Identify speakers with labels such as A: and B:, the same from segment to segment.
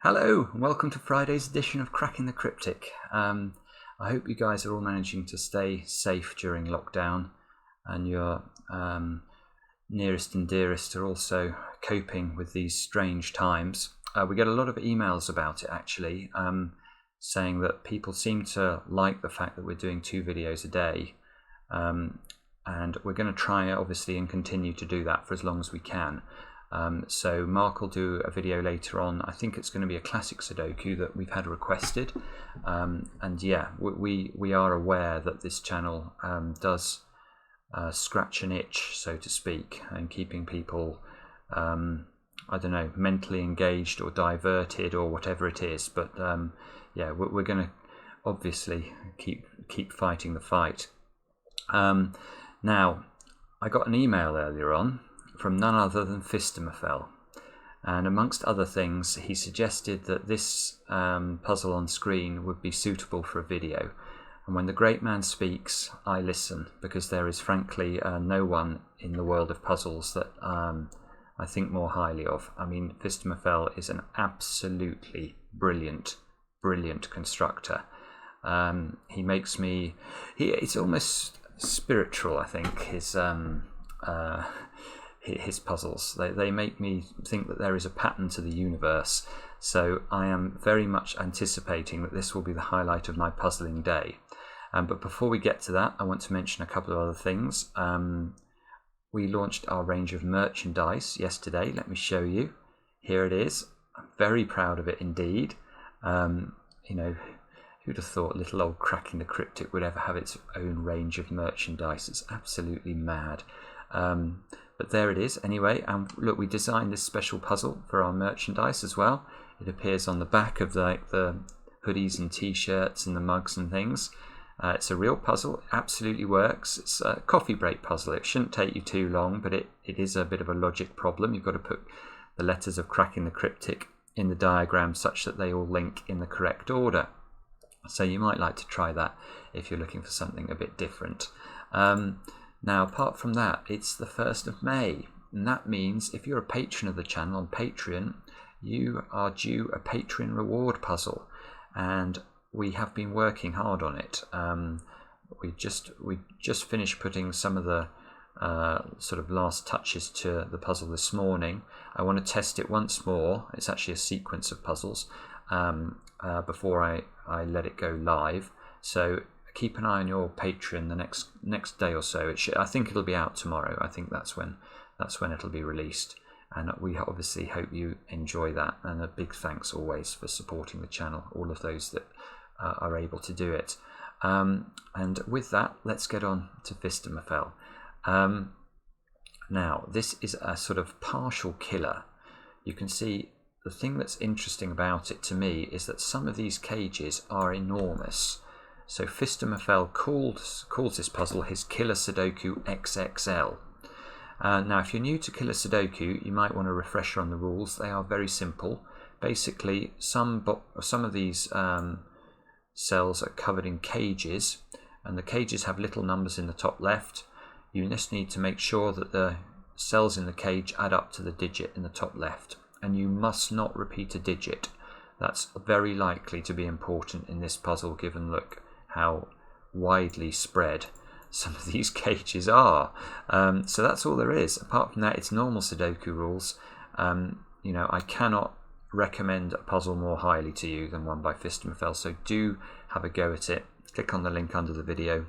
A: Hello and welcome to Friday's edition of Cracking the Cryptic. I hope you guys are all managing to stay safe during lockdown and your nearest and dearest are also coping with these strange times. We get a lot of emails about it actually, saying that people seem to like the fact that we're doing 2 videos a day, and we're going to try obviously and continue to do that for as long as we can. So Mark will do a video later on. I think it's going to be a classic Sudoku that we've had requested, and yeah, we are aware that this channel does scratch an itch, so to speak, and keeping people I don't know, mentally engaged or diverted or whatever it is, but yeah, we're going to obviously keep fighting the fight. Now, I got an email earlier on from none other than Phistomefel, and amongst other things he suggested that this puzzle on screen would be suitable for a video, and when the great man speaks I listen, because there is frankly no one in the world of puzzles that I think more highly of. I mean, Phistomefel is an absolutely brilliant constructor. He makes me, it's almost spiritual, I think, his puzzles. They make me think that there is a pattern to the universe, so I am very much anticipating that this will be the highlight of my puzzling day. But before we get to that, I want to mention a couple of other things. We launched our range of merchandise yesterday. Let me show you. Here it is. I'm very proud of it indeed. You know, who'd have thought little old Cracking the Cryptic would ever have its own range of merchandise? It's absolutely mad. But there it is anyway, and look, we designed this special puzzle for our merchandise as well. It appears on the back of the hoodies and t-shirts and the mugs and things. It's a real puzzle, it absolutely works. It's a coffee break puzzle. It shouldn't take you too long, but it is a bit of a logic problem. You've got to put the letters of Cracking the Cryptic in the diagram such that they all link in the correct order. So you might like to try that if you're looking for something a bit different. Now, apart from that, it's the 1st of May, and that means if you're a patron of the channel on Patreon, you are due a Patreon reward puzzle, and we have been working hard on it. We just finished putting some of the sort of last touches to the puzzle this morning. I want to test it once more. It's actually a sequence of puzzles before I let it go live. So keep an eye on your Patreon the next day or so. I think it'll be out tomorrow. I think that's when it'll be released, and we obviously hope you enjoy that. And a big thanks always for supporting the channel, all of those that are able to do it. And with that, let's get on to Phistomefel. Now, this is a sort of partial killer. You can see the thing that's interesting about it to me is that some of these cages are enormous. So Phistomefel calls this puzzle his Killer Sudoku XXL. Now, if you're new to Killer Sudoku, you might want a refresher on the rules. They are very simple. Basically, some of these cells are covered in cages, and the cages have little numbers in the top left. You just need to make sure that the cells in the cage add up to the digit in the top left, and you must not repeat a digit. That's very likely to be important in this puzzle, given look how widely spread some of these cages are. So that's all there is. Apart from that, it's normal Sudoku rules. You know, I cannot recommend a puzzle more highly to you than one by Phistomefel, so do have a go at it. Click on the link under the video.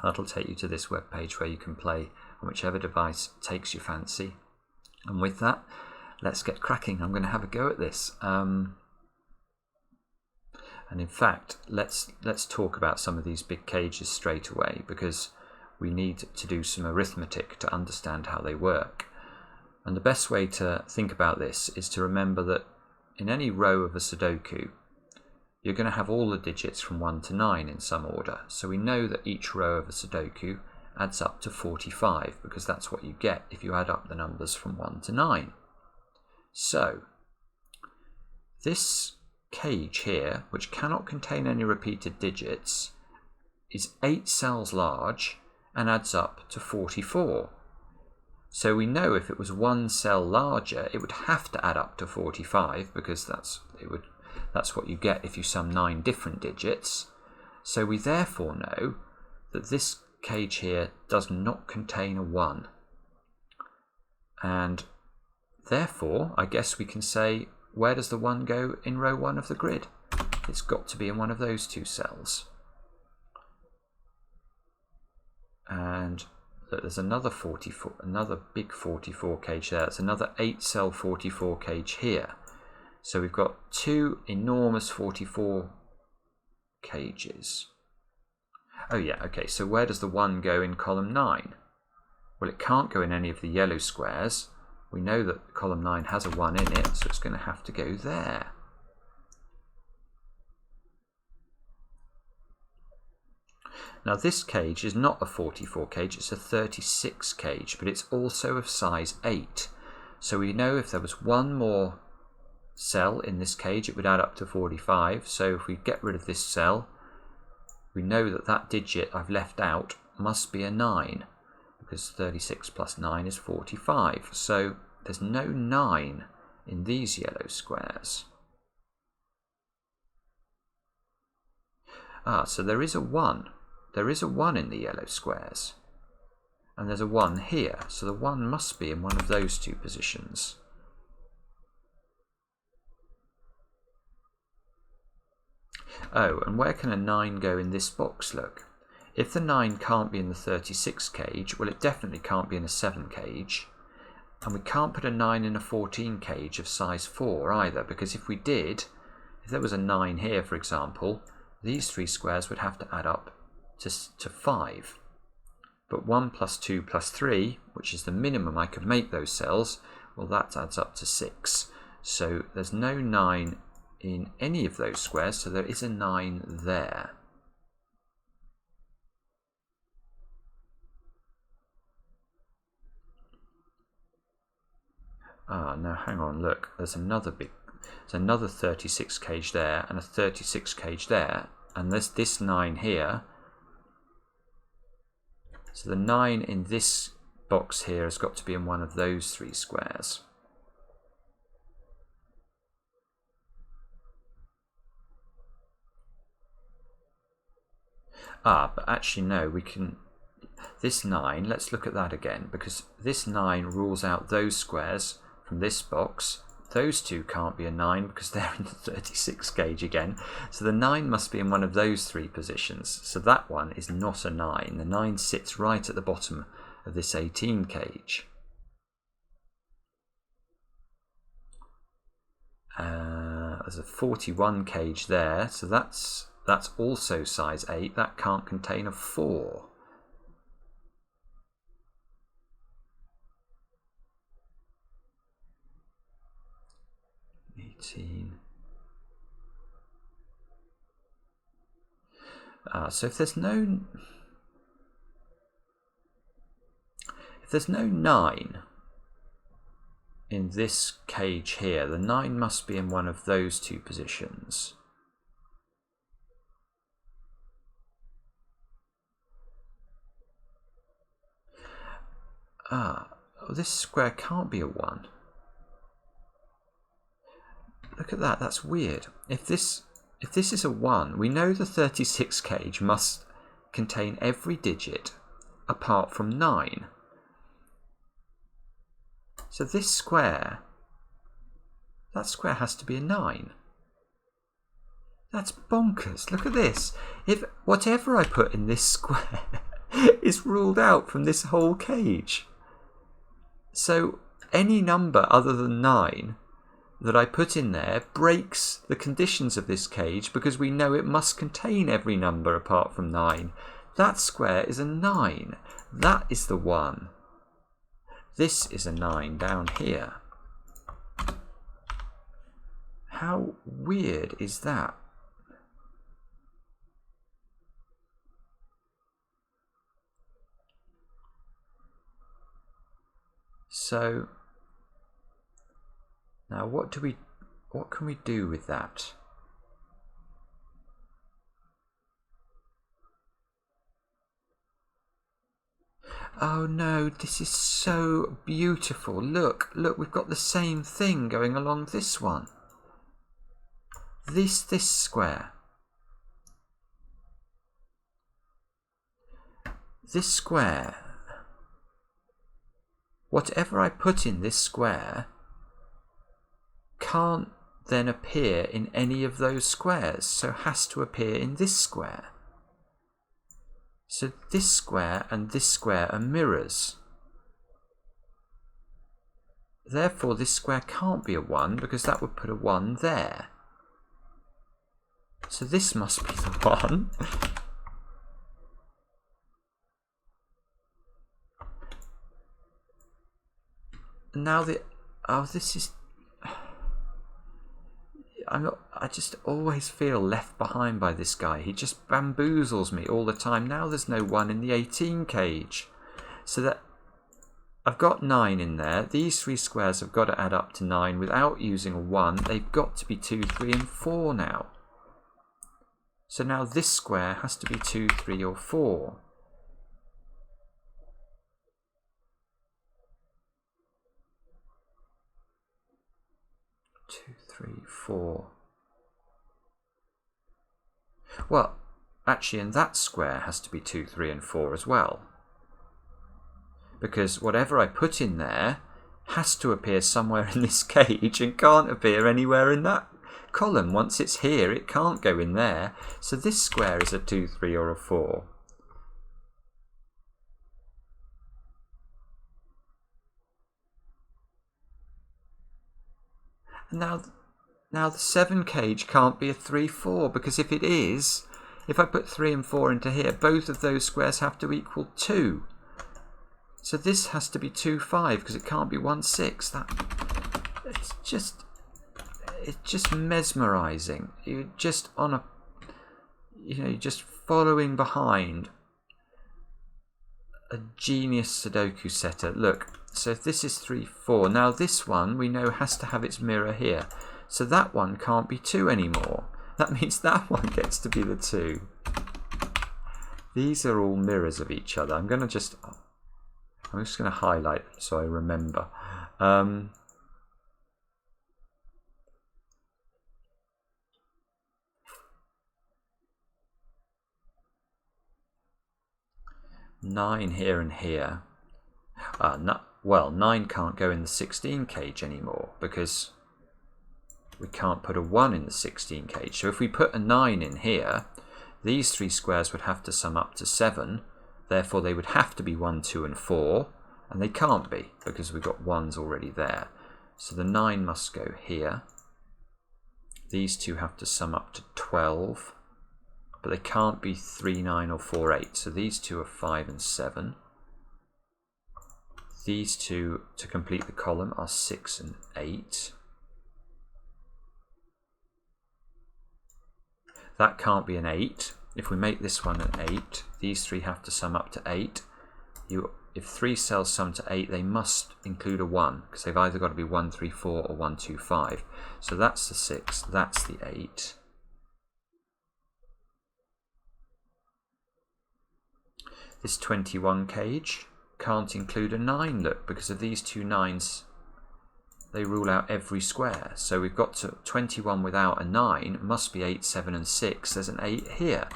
A: That'll take you to this webpage where you can play on whichever device takes your fancy. And with that, let's get cracking. I'm going to have a go at this. And in fact, let's talk about some of these big cages straight away, because we need to do some arithmetic to understand how they work. And the best way to think about this is to remember that in any row of a Sudoku, you're going to have all the digits from 1 to 9 in some order. So we know that each row of a Sudoku adds up to 45, because that's what you get if you add up the numbers from 1 to 9. So this cage here, which cannot contain any repeated digits, is 8 cells large and adds up to 44. So we know if it was one cell larger, it would have to add up to 45, because that's what you get if you sum 9 different digits. So we therefore know that this cage here does not contain a 1. And therefore, I guess we can say, where does the 1 go in row 1 of the grid? It's got to be in one of those 2 cells. And there's another 44, another big 44 cage there. It's another 8-cell 44 cage here. So we've got 2 enormous 44 cages. Oh yeah, okay, so where does the 1 go in column 9? Well, it can't go in any of the yellow squares. We know that column 9 has a 1 in it, so it's going to have to go there. Now this cage is not a 44 cage, it's a 36 cage, but it's also of size 8. So we know if there was one more cell in this cage, it would add up to 45. So if we get rid of this cell, we know that that digit I've left out must be a 9, because 36 plus 9 is 45. So there's no 9 in these yellow squares. So there is a 1. There is a 1 in the yellow squares. And there's a 1 here, so the 1 must be in one of those 2 positions. Oh, and where can a 9 go in this box, look? If the 9 can't be in the 36 cage, well, it definitely can't be in a 7 cage. And we can't put a 9 in a 14 cage of size 4 either, because if we did, if there was a 9 here, for example, these 3 squares would have to add up to 5. But 1 plus 2 plus 3, which is the minimum I could make those cells, well, that adds up to 6. So there's no 9 in any of those squares, so there is a 9 there. Now hang on, look, there's another 36 cage there and a 36 cage there, and there's this 9 here. So the 9 in this box here has got to be in one of those 3 squares. But actually no, we can... This 9, let's look at that again, because this 9 rules out those squares from this box. Those 2 can't be a 9 because they're in the 36 cage again. So the 9 must be in one of those 3 positions. So that one is not a 9. The 9 sits right at the bottom of this 18 cage. There's a 41 cage there. So that's also size 8. That can't contain a 4. 18. So if there's no 9 in this cage here, the 9 must be in one of those 2 positions. This square can't be a 1. Look at that, that's weird. If this is a 1, we know the 36 cage must contain every digit apart from 9. So this square, that square has to be a 9. That's bonkers. Look at this. If whatever I put in this square is ruled out from this whole cage. So any number other than 9 that I put in there breaks the conditions of this cage, because we know it must contain every number apart from 9. That square is a 9. That is the 1. This is a 9 down here. How weird is that? So now what can we do with that? Oh no, this is so beautiful. Look, we've got the same thing going along this one. This square. This square. Whatever I put in this square can't then appear in any of those squares, so has to appear in this square. So this square and this square are mirrors. Therefore this square can't be a 1 because that would put a 1 there. So this must be the 1. And now this is... I just always feel left behind by this guy. He just bamboozles me all the time. Now there's no 1 in the 18 cage. So that I've got 9 in there. These 3 squares have got to add up to 9 without using a 1. They've got to be 2, 3 and 4 now. So now this square has to be 2, 3 or 4. Two, 3, 4. Well, actually, and that square has to be 2, 3 and 4 as well. Because whatever I put in there has to appear somewhere in this cage and can't appear anywhere in that column. Once it's here, it can't go in there. So this square is a 2, 3 or a 4. And now the 7 cage can't be a 3, 4 because if it is, if I put 3 and 4 into here, both of those squares have to equal 2. So this has to be 2, 5 because it can't be 1, 6. It's just mesmerizing. You're just on a, you're just following behind a genius Sudoku setter. Look. So if this is 3, 4, now this one we know has to have its mirror here. So that one can't be 2 anymore. That means that one gets to be the 2. These are all mirrors of each other. I'm just going to highlight so I remember. 9 here and here. Well, 9 can't go in the 16 cage anymore because we can't put a 1 in the 16 cage. So if we put a 9 in here, these 3 squares would have to sum up to 7. Therefore, they would have to be 1, 2 and 4. And they can't be because we've got 1s already there. So the 9 must go here. These 2 have to sum up to 12. But they can't be 3, 9 or 4, 8. So these 2 are 5 and 7. These 2 to complete the column are 6 and 8. That can't be an 8. If we make this one an 8, these 3 have to sum up to 8. If 3 cells sum to 8, they must include a 1 because they've either got to be 1, 3, 4 or 1, 2, 5. So that's the 6, that's the 8. This 21 cage can't include a 9, look, because of these 2 9s, they rule out every square. So we've got to 21 without a 9 must be 8, 7 and 6. There's an 8 here.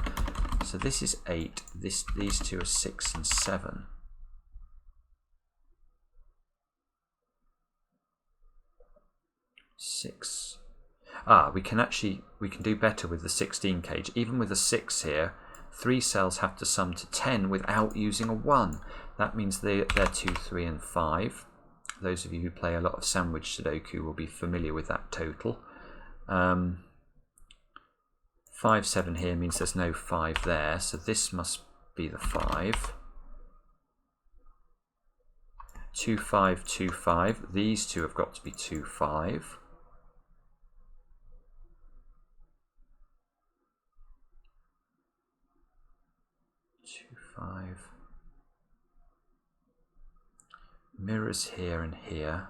A: So this is 8, these 2 are 6 and 7. Six. We can do better with the 16 cage. Even with a 6 here, 3 cells have to sum to 10 without using a 1. That means they're 2, 3 and 5. Those of you who play a lot of sandwich Sudoku will be familiar with that total. 5, 7 here means there's no 5 there, so this must be the 5. 2, 5, 2, 5. These 2 have got to be 2, 5. 2, 5. Mirrors here and here.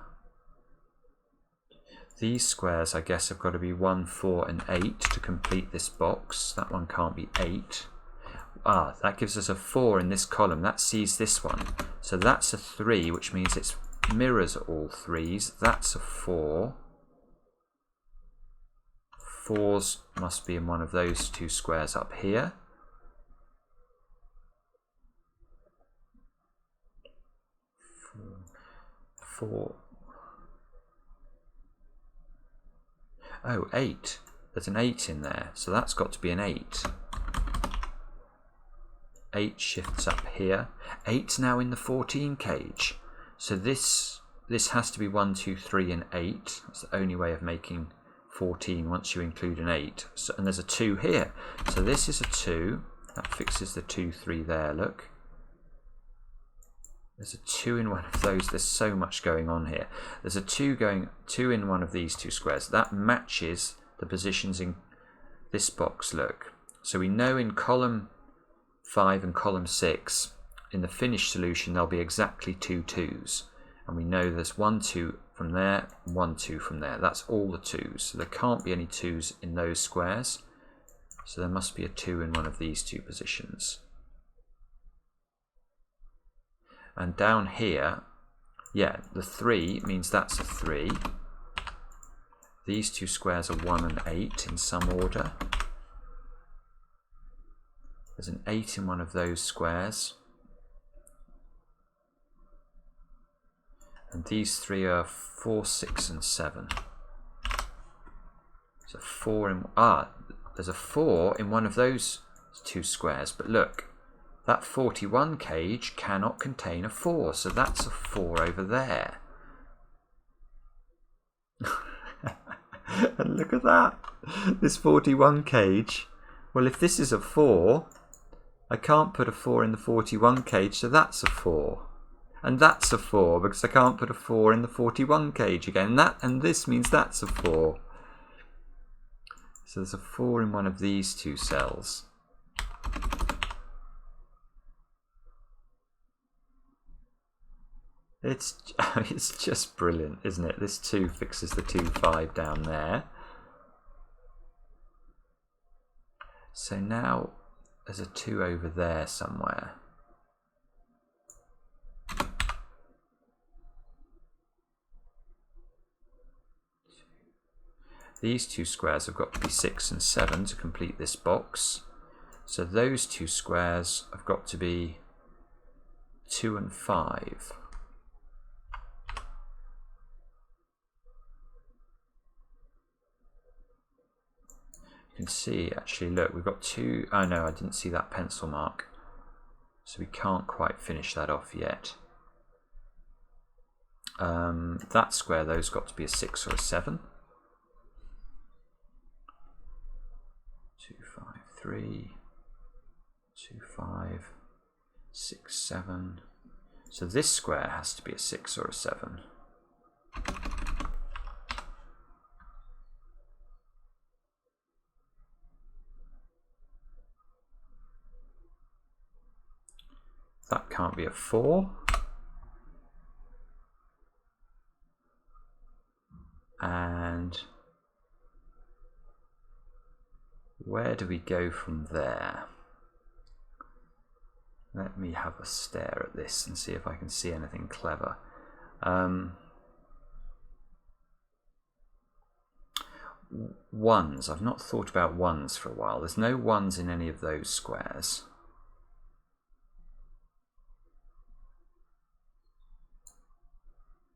A: These squares, I guess, have got to be 1, 4 and 8 to complete this box. That one can't be 8. that gives us a 4 in this column. That sees this one. So that's a 3, which means it mirrors all 3s. That's a 4. 4s must be in one of those two squares up here. Four. Oh, 8. There's an 8 in there, so that's got to be an 8. 8 shifts up here. 8's now in the 14 cage. So this has to be 1, 2, 3, and 8. That's the only way of making 14 once you include an 8. So, and there's a 2 here. So this is a 2. That fixes the 2, 3 there, look. There's a 2 in one of those. There's so much going on here. There's a 2 in one of these two squares. That matches the positions in this box, look. So we know in column 5 and column 6, in the finished solution, there'll be exactly 2 2s. And we know there's 1 2 from there, 1 2 from there. That's all the 2s. So there can't be any 2s in those squares. So there must be a 2 in one of these two positions. And down here, yeah, the 3 means that's a 3. These two squares are 1 and 8 in some order. There's an 8 in one of those squares. And these 3 are 4, 6, and 7. There's a 4 in, there's a 4 in one of those two squares, but look, that 41 cage cannot contain a 4, so that's a 4 over there. And look at that, this 41 cage. Well, if this is a 4, I can't put a 4 in the 41 cage, so that's a 4. And that's a 4, because I can't put a 4 in the 41 cage again. And this means that's a 4. So there's a 4 in one of these two cells. It's just brilliant, isn't it? This 2 fixes the 2 5 down there. So now there's a 2 over there somewhere. These two squares have got to be 6 and 7 to complete this box. So those two squares have got to be 2 and 5. You can see, actually, look, we've got 2. Oh no, I didn't see that pencil mark. So we can't quite finish that off yet. That square, though, has got to be a 6 or a 7. 2, 5, 3, 2, 5, 6, 7. So this square has to be a 6 or a 7. That can't be a 4. And where do we go from there? Let me have a stare at this and see if I can see anything clever. Ones. I've not thought about ones for a while. There's no ones in any of those squares.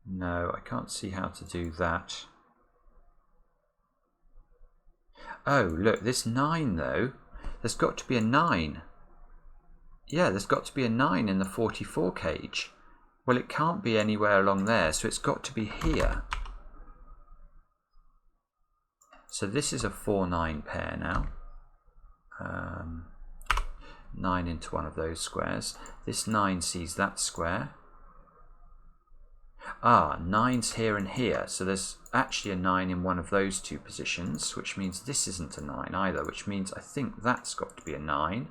A: No, I can't see how to do that. Oh, look, this 9 though, there's got to be a 9. Yeah, there's got to be a 9 in the 44 cage. Well, it can't be anywhere along there, so it's got to be here. So this is a 4-9 pair now. 9 into one of those squares. This 9 sees that square. 9's here and here, so there's actually a 9 in one of those two positions, which means this isn't a 9 either, which means I think that's got to be a 9.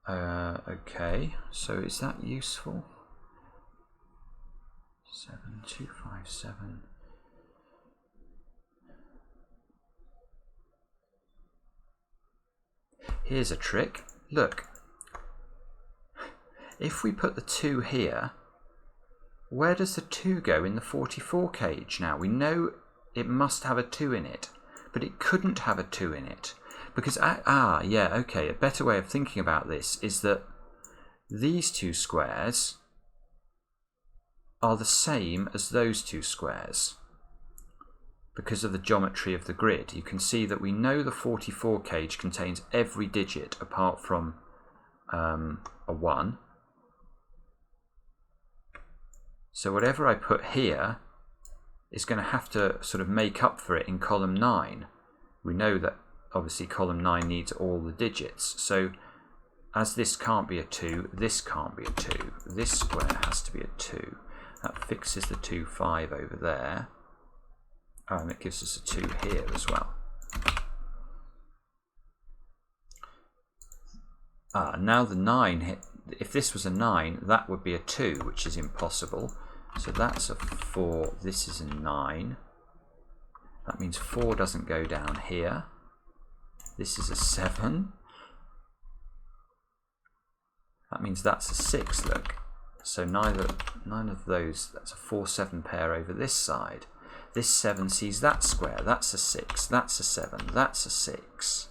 A: Okay, so is that useful? 7, 2, 5, 5, 7. Here's a trick. Look. If we put the 2 here, where does the 2 go in the 44 cage now? We know it must have a 2 in it, but it couldn't have a 2 in it. Because, yeah, okay, a better way of thinking about this is that these 2 squares are the same as those 2 squares. Because of the geometry of the grid, you can see that we know the 44 cage contains every digit apart from a 1. So whatever I put here is going to have to sort of make up for it in column 9. We know that obviously column 9 needs all the digits. So as this can't be a 2, this can't be a 2. This square has to be a 2. That fixes the 2, 5 over there. And it gives us a 2 here as well. Now the 9, if this was a 9, that would be a 2, which is impossible. So that's a 4, this is a 9. That means 4 doesn't go down here. This is a 7. That means that's a 6, look. So none of those, that's a 4, 7 pair over this side. This 7 sees that square, that's a 6, that's a 7, that's a 6.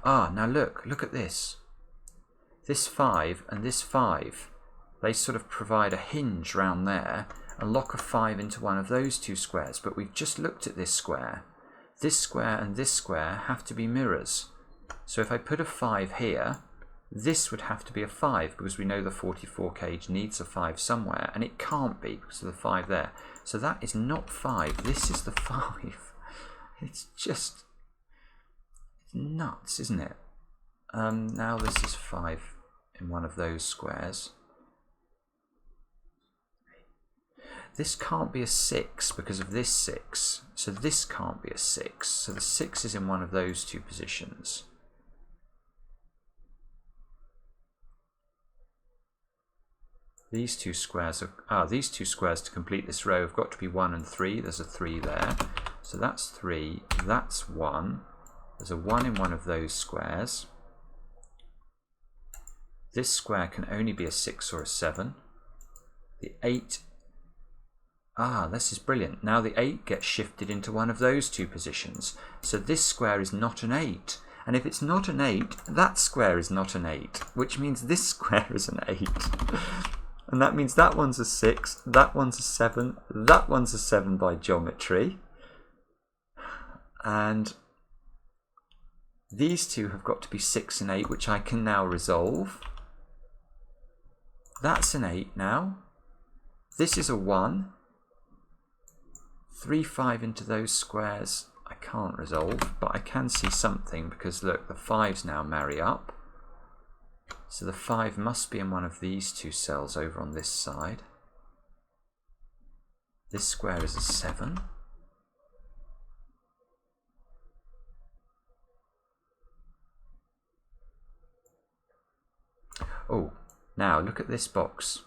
A: Now look at this. This 5 and this 5, they sort of provide a hinge round there and lock a 5 into one of those 2 squares. But we've just looked at this square. This square and this square have to be mirrors. So if I put a 5 here, this would have to be a 5 because we know the 44 cage needs a 5 somewhere, and it can't be because of the 5 there. So that is not 5, this is the 5. It's just nuts, isn't it? Now this is 5 in one of those squares. This can't be a 6 because of this 6. So this can't be a 6. So the 6 is in one of those 2 positions. These 2 squares these 2 squares to complete this row have got to be 1 and 3. There's a 3 there. So that's 3. That's 1. There's a 1 in one of those squares. This square can only be a 6 or a 7. The 8. This is brilliant. Now the 8 gets shifted into one of those 2 positions. So this square is not an 8. And if it's not an 8, that square is not an 8, which means this square is an 8. And that means that one's a 6, that one's a 7, that one's a 7 by geometry. And these 2 have got to be 6 and 8, which I can now resolve. That's an 8 now. This is a 1. 3, 5 into those squares I can't resolve, but I can see something because look, the 5s now marry up. So the 5 must be in one of these 2 cells over on this side. This square is a 7. Now look at this box.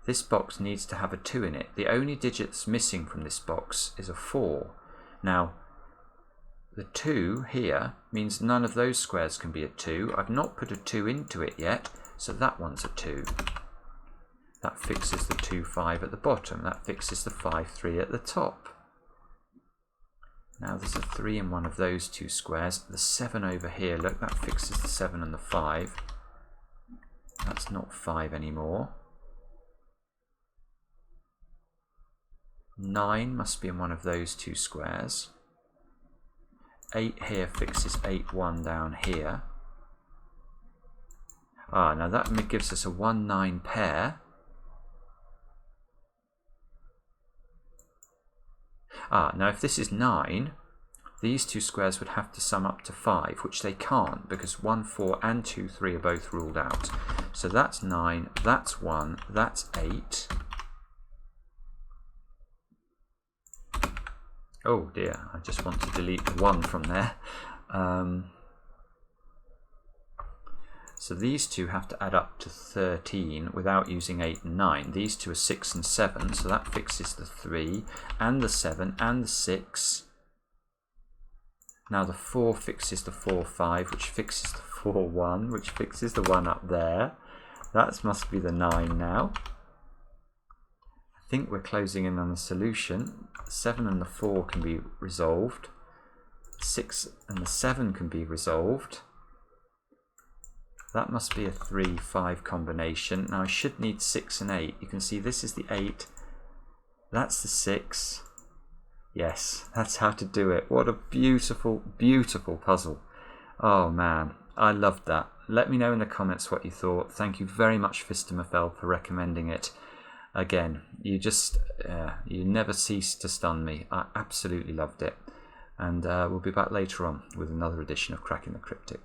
A: This box needs to have a 2 in it. The only digit that's missing from this box is a 4. Now, the 2 here means none of those squares can be a 2. I've not put a 2 into it yet, so that one's a 2. That fixes the 2, 5 at the bottom. That fixes the 5, 3 at the top. Now there's a 3 in one of those 2 squares. The 7 over here, look, that fixes the 7 and the 5. That's not 5 anymore. 9 must be in one of those 2 squares. 8 here fixes 8, 1 down here. Now that gives us a 1, 9 pair. Now if this is 9, these 2 squares would have to sum up to 5, which they can't because 1, 4 and 2, 3 are both ruled out. So that's 9, that's 1, that's 8. Oh dear, I just want to delete the 1 from there. So these two have to add up to 13 without using 8 and 9. These two are 6 and 7, so that fixes the 3 and the 7 and the 6. Now the 4 fixes the 4, 5, which fixes the 4, 1, which fixes the 1 up there. That must be the 9 now. I think we're closing in on the solution. 7 and the 4 can be resolved. 6 and the 7 can be resolved. That must be a 3, 5 combination. Now I should need 6 and 8. You can see this is the 8. That's the 6. Yes, that's how to do it. What a beautiful, beautiful puzzle. Oh man, I loved that. Let me know in the comments what you thought. Thank you very much, Phistomefel, for recommending it. Again, you never cease to stun me. I absolutely loved it. And we'll be back later on with another edition of Cracking the Cryptic.